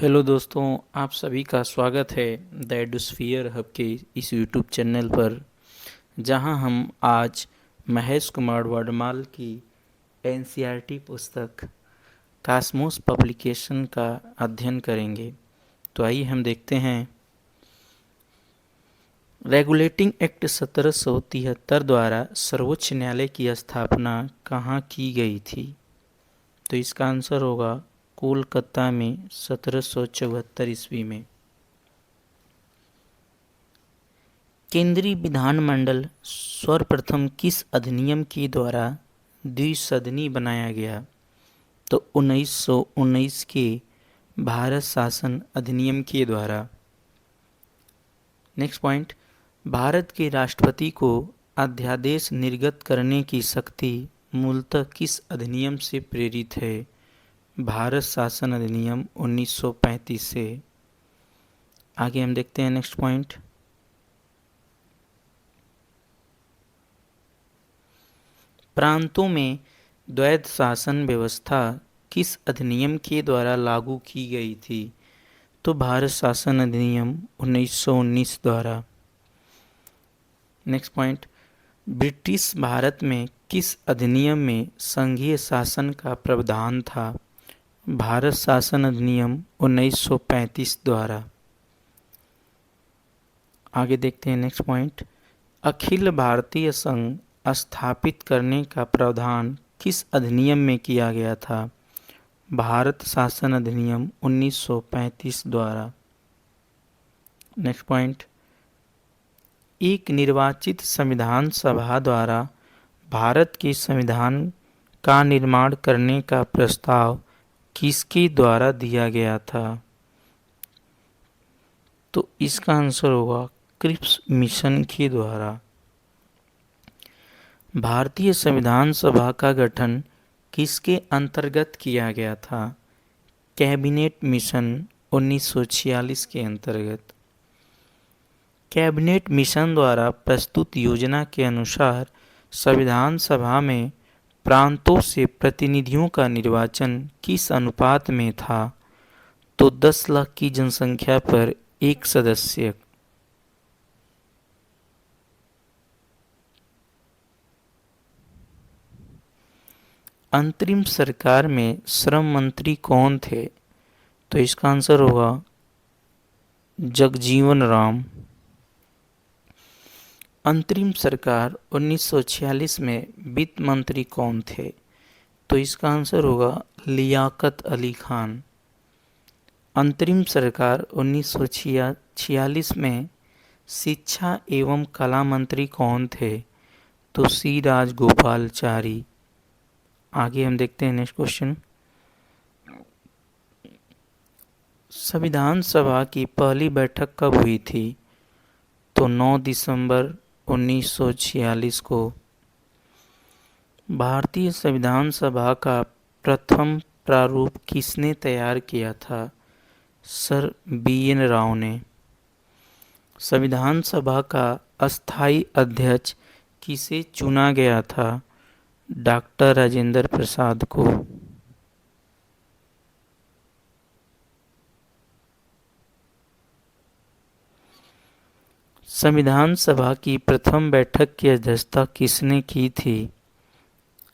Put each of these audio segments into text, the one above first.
Hello दोस्तों, आप सभी का स्वागत है द एडोस्फियर हब के इस यूट्यूब चैनल पर, जहां हम आज महेश कुमार वर्धमान की एनसीईआरटी पुस्तक कॉस्मोस पब्लिकेशन का अध्ययन करेंगे। तो आइए हम देखते हैं। रेगुलेटिंग एक्ट 1773 द्वारा सर्वोच्च न्यायालय की स्थापना कहाँ की गई थी? तो इसका आंसर होगा कोलकाता में 1774 ईस्वी में। केंद्रीय विधानमंडल सर्वप्रथम किस अधिनियम के द्वारा द्विसदनी बनाया गया? तो 1919 के भारत शासन अधिनियम के द्वारा। नेक्स्ट पॉइंट, भारत के राष्ट्रपति को अध्यादेश निर्गत करने की शक्ति मूलतः किस अधिनियम से प्रेरित है? भारत शासन अधिनियम 1935 से। आगे हम देखते हैं नेक्स्ट पॉइंट। प्रांतों में द्वैध शासन व्यवस्था किस अधिनियम के द्वारा लागू की गई थी? तो भारत शासन अधिनियम 1919 द्वारा। नेक्स्ट पॉइंट, ब्रिटिश भारत में किस अधिनियम में संघीय शासन का प्रावधान था? भारत शासन अधिनियम 1935 द्वारा। आगे देखते हैं नेक्स्ट पॉइंट, अखिल भारतीय संघ स्थापित करने का प्रावधान किस अधिनियम में किया गया था? भारत शासन अधिनियम 1935 द्वारा। नेक्स्ट पॉइंट, एक निर्वाचित संविधान सभा द्वारा भारत के संविधान का निर्माण करने का प्रस्ताव किसके द्वारा दिया गया था? तो इसका आंसर होगा क्रिप्स मिशन के द्वारा। भारतीय संविधान सभा का गठन किसके अंतर्गत किया गया था? कैबिनेट मिशन 1946 के अंतर्गत। कैबिनेट मिशन द्वारा प्रस्तुत योजना के अनुसार संविधान सभा में प्रांतों से प्रतिनिधियों का निर्वाचन किस अनुपात में था? तो 10 लाख की जनसंख्या पर एक सदस्य। अंतरिम सरकार में श्रम मंत्री कौन थे? तो इसका आंसर होगा जगजीवन राम। अंतरिम सरकार 1946 में वित्त मंत्री कौन थे? तो इसका आंसर होगा लियाकत अली खान। अंतरिम सरकार 1946 में शिक्षा एवं कला मंत्री कौन थे? तो सी राजगोपालचारी। आगे हम देखते हैं नेक्स्ट क्वेश्चन। संविधान सभा की पहली बैठक कब हुई थी? तो 9 दिसंबर 1946 को। भारतीय संविधान सभा का प्रथम प्रारूप किसने तैयार किया था? सर BN राव ने। संविधान सभा का अस्थायी अध्यक्ष किसे चुना गया था? डॉक्टर राजेंद्र प्रसाद को। संविधान सभा की प्रथम बैठक की अध्यक्षता किसने की थी?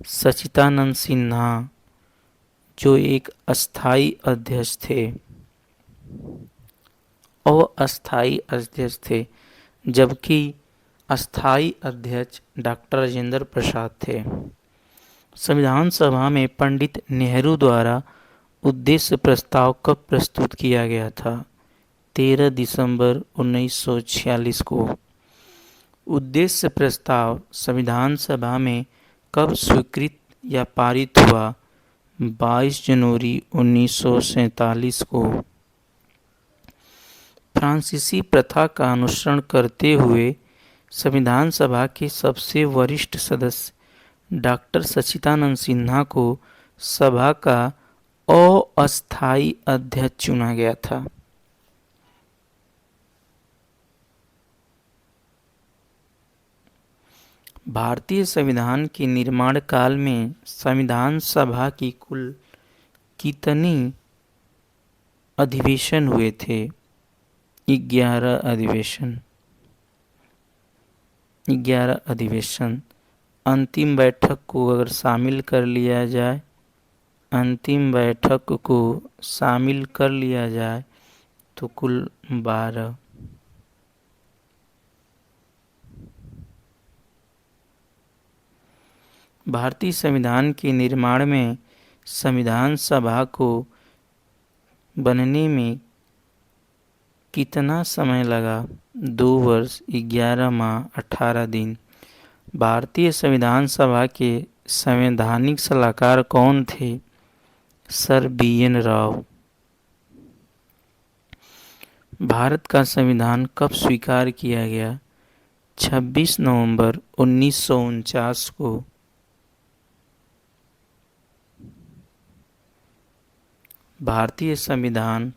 सच्चिदानंद सिन्हा, जो एक अस्थायी अध्यक्ष थे। अस्थायी अध्यक्ष थे, जबकि अस्थायी अध्यक्ष डॉक्टर राजेंद्र प्रसाद थे। संविधान सभा में पंडित नेहरू द्वारा उद्देश्य प्रस्ताव कब प्रस्तुत किया गया था? 13 दिसंबर 1946 को। उद्देश्य प्रस्ताव संविधान सभा में कब स्वीकृत या पारित हुआ? 22 जनवरी 1947 को। फ्रांसीसी प्रथा का अनुसरण करते हुए संविधान सभा के सबसे वरिष्ठ सदस्य डॉक्टर सच्चिदानंद सिन्हा को सभा का अस्थायी अध्यक्ष चुना गया था। भारतीय संविधान के निर्माण काल में संविधान सभा की कुल कितनी अधिवेशन हुए थे? 11 अधिवेशन। 11 अधिवेशन। अंतिम बैठक को अगर शामिल कर लिया जाए, अंतिम बैठक को शामिल कर लिया जाए तो कुल 12। भारतीय संविधान के निर्माण में संविधान सभा को बनने में कितना समय लगा? 2 वर्ष 11 माह 18 दिन। भारतीय संविधान सभा के संवैधानिक सलाहकार कौन थे? Sir BN Rao. भारत का संविधान कब स्वीकार किया गया? 26 नवंबर 1949 को। भारतीय संविधान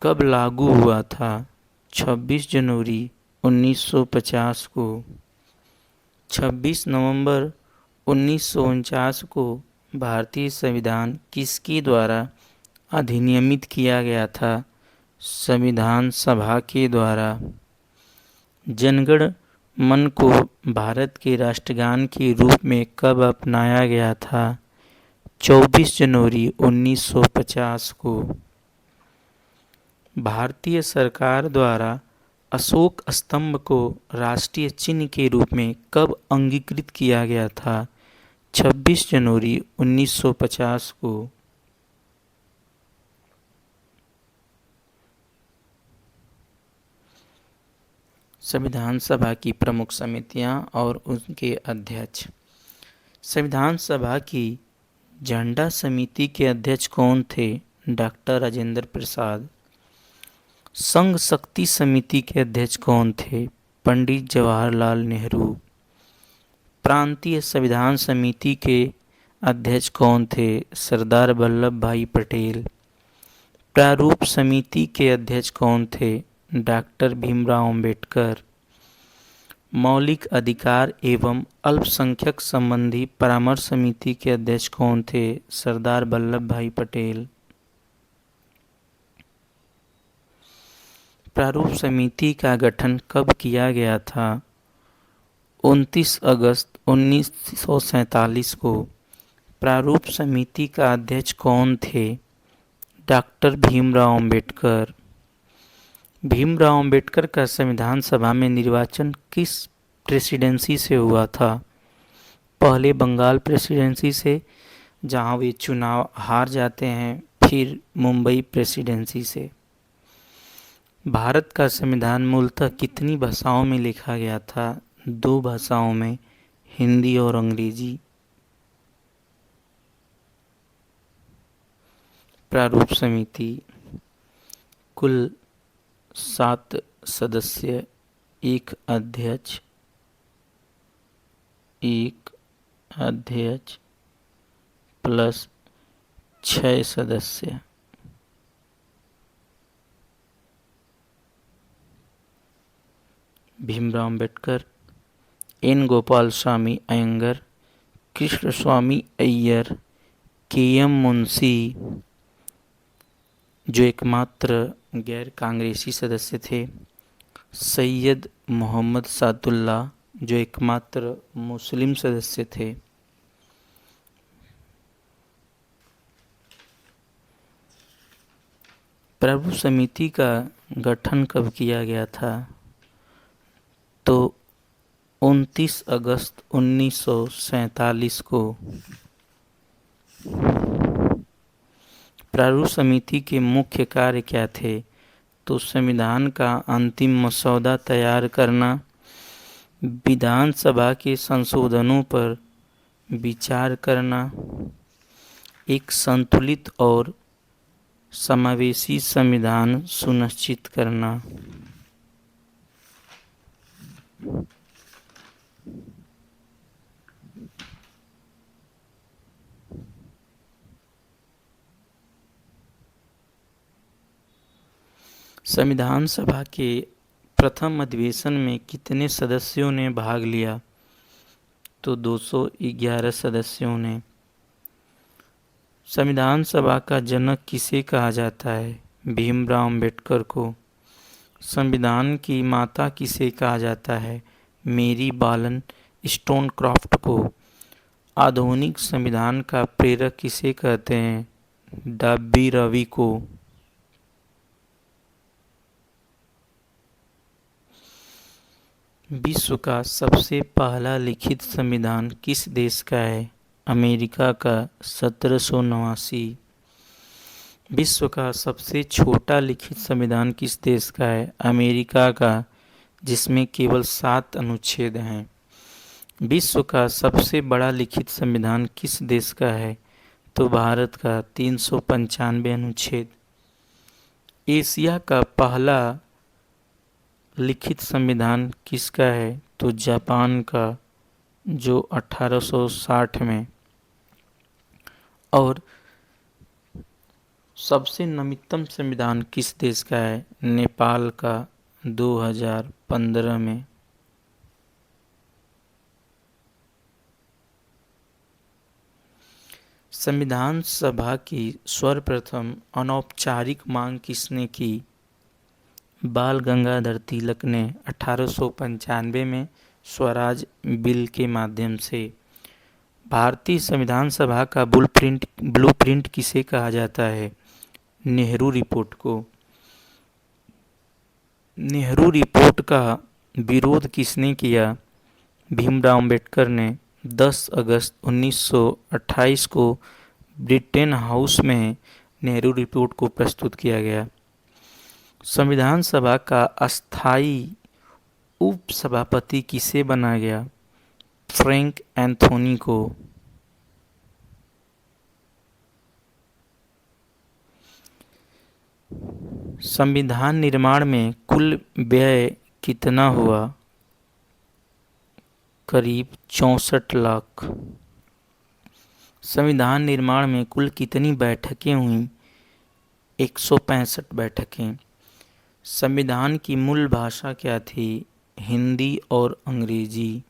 कब लागू हुआ था? 26 जनवरी 1950 को। 26 नवंबर 1949 को भारतीय संविधान किसके द्वारा अधिनियमित किया गया था? संविधान सभा के द्वारा। जनगण मन को भारत के राष्ट्रगान के रूप में कब अपनाया गया था? 24 जनवरी 1950 को। भारतीय सरकार द्वारा अशोक स्तंभ को राष्ट्रीय चिन्ह के रूप में कब अंगीकृत किया गया था? 26 जनवरी 1950 को। संविधान सभा की प्रमुख समितियां और उनके अध्यक्ष। संविधान सभा की झंडा समिति के अध्यक्ष कौन थे? डॉक्टर राजेंद्र प्रसाद। संघ शक्ति समिति के अध्यक्ष कौन थे? पंडित जवाहरलाल नेहरू। प्रांतीय संविधान समिति के अध्यक्ष कौन थे? सरदार वल्लभ भाई पटेल। प्रारूप समिति के अध्यक्ष कौन थे? डॉक्टर भीमराव अंबेडकर। मौलिक अधिकार एवं अल्पसंख्यक संबंधी परामर्श समिति के अध्यक्ष कौन थे? सरदार वल्लभ भाई पटेल। प्रारूप समिति का गठन कब किया गया था? 29 अगस्त 1947 को। प्रारूप समिति का अध्यक्ष कौन थे? डॉक्टर भीमराव अंबेडकर। भीमराव अंबेडकर का संविधान सभा में निर्वाचन किस प्रेसिडेंसी से हुआ था? पहले बंगाल प्रेसिडेंसी से, जहां वे चुनाव हार जाते हैं, फिर मुंबई प्रेसिडेंसी से। भारत का संविधान मूलतः कितनी भाषाओं में लिखा गया था? 2 भाषाओं में, हिंदी और अंग्रेजी। प्रारूप समिति कुल 7 सदस्य, 1 अध्यक्ष प्लस 6 सदस्य। भीमराव अंबेडकर, N गोपाल स्वामी अयंगर, कृष्ण स्वामी अय्यर, KM मुंशी, जो एकमात्र गैर कांग्रेसी सदस्य थे, सैयद मोहम्मद सादुल्ला, जो एकमात्र मुस्लिम सदस्य थे। प्रारूप समिति का गठन कब किया गया था? तो 29 अगस्त 1947 को। प्रारूप समिति के मुख्य कार्य क्या थे? तो संविधान का अंतिम मसौदा तैयार करना, विधानसभा के संशोधनों पर विचार करना, एक संतुलित और समावेशी संविधान सुनिश्चित करना। संविधान सभा के प्रथम अधिवेशन में कितने सदस्यों ने भाग लिया? तो 211 सदस्यों ने। संविधान सभा का जनक किसे कहा जाता है? भीमराव अंबेडकर को। संविधान की माता किसे कहा जाता है? मेरी बालन स्टोनक्रॉफ्ट को। आधुनिक संविधान का प्रेरक किसे कहते हैं? डब्बी रवि को। विश्व का सबसे पहला लिखित संविधान किस देश का है? अमेरिका का 1789। विश्व का सबसे छोटा लिखित संविधान किस देश का है? अमेरिका का, जिसमें केवल 7 अनुच्छेद हैं। विश्व का सबसे बड़ा लिखित संविधान किस देश का है? तो भारत का, 395 अनुच्छेद। एशिया का पहला लिखित संविधान किसका है? तो जापान का, जो 1860 में। और सबसे नवीनतम संविधान किस देश का है? नेपाल का, 2015 में। संविधान सभा की सर्वप्रथम अनौपचारिक मांग किसने की? बाल गंगाधर तिलक ने 1895 में स्वराज बिल के माध्यम से। भारतीय संविधान सभा का ब्लूप्रिंट किसे कहा जाता है? नेहरू रिपोर्ट को। नेहरू रिपोर्ट का विरोध किसने किया? भीमराव अंबेडकर ने। 10 अगस्त 1928 को ब्रिटेन हाउस में नेहरू रिपोर्ट को प्रस्तुत किया गया। संविधान सभा का अस्थायी उपसभापति किसे बनाया गया? फ्रैंक एंथोनी को। संविधान निर्माण में कुल व्यय कितना हुआ? करीब 64 लाख। संविधान निर्माण में कुल कितनी बैठकें हुई? 165 बैठकें। संविधान की मूल भाषा क्या थी? हिंदी और अंग्रेजी।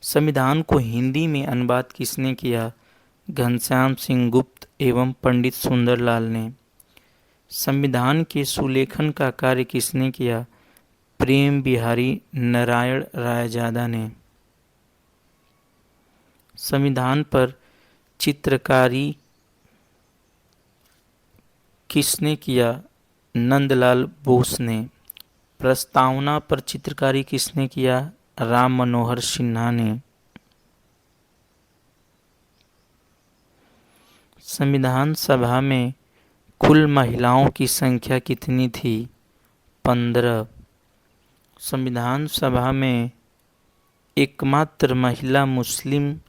संविधान को हिंदी में अनुवाद किसने किया? घनश्याम सिंह गुप्त एवं पंडित सुंदरलाल ने। संविधान के सुलेखन का कार्य किसने किया? प्रेम बिहारी नारायण रायजादा ने। संविधान पर चित्रकारी किसने किया? नंदलाल बोस ने। प्रस्तावना पर चित्रकारी किसने किया? राम मनोहर सिन्हा ने। संविधान सभा में कुल महिलाओं की संख्या कितनी थी? 15। संविधान सभा में एकमात्र महिला मुस्लिम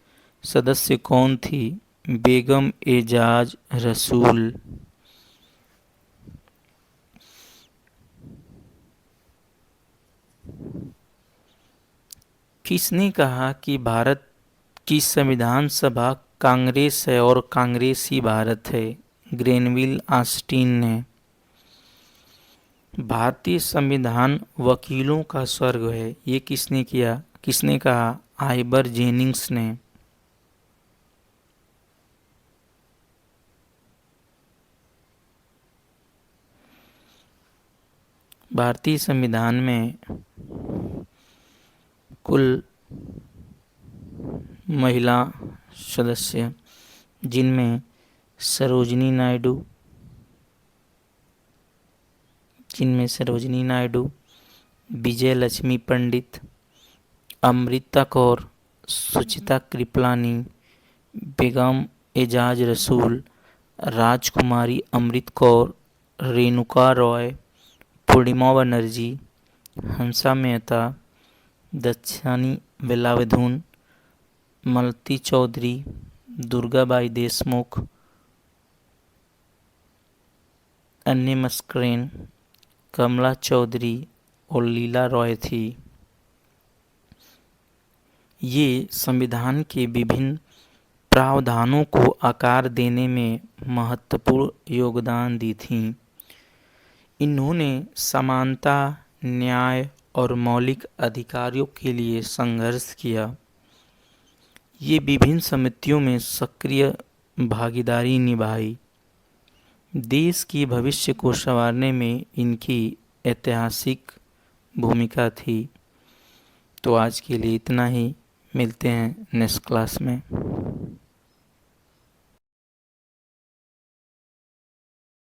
सदस्य कौन थी? बेगम एजाज रसूल। किसने कहा कि भारत की संविधान सभा कांग्रेस है और कांग्रेस ही भारत है? ग्रेनविल ऑस्टिन ने। भारतीय संविधान वकीलों का स्वर्ग है, ये किसने कहा? आइबर जेनिंग्स ने। भारतीय संविधान में कुल महिला सदस्य, जिनमें सरोजिनी नायडू, विजय लक्ष्मी पंडित, अमृता कौर, सुचिता कृपलानी, बेगम एजाज रसूल, राजकुमारी अमृत कौर, रेणुका रॉय, पूर्णिमा बनर्जी, हंसा मेहता, दक्षानी वेलावधून, मलती चौधरी, दुर्गाबाई देशमुख, अन्य मस्करेन, कमला चौधरी और लीला रॉय थी। ये संविधान के विभिन्न प्रावधानों को आकार देने में महत्वपूर्ण योगदान दी थी। इन्होंने समानता, न्याय और मौलिक अधिकारों के लिए संघर्ष किया। ये विभिन्न समितियों में सक्रिय भागीदारी निभाई। देश की भविष्य को संवारने में इनकी ऐतिहासिक भूमिका थी। तो आज के लिए इतना ही, मिलते हैं नेक्स्ट क्लास में।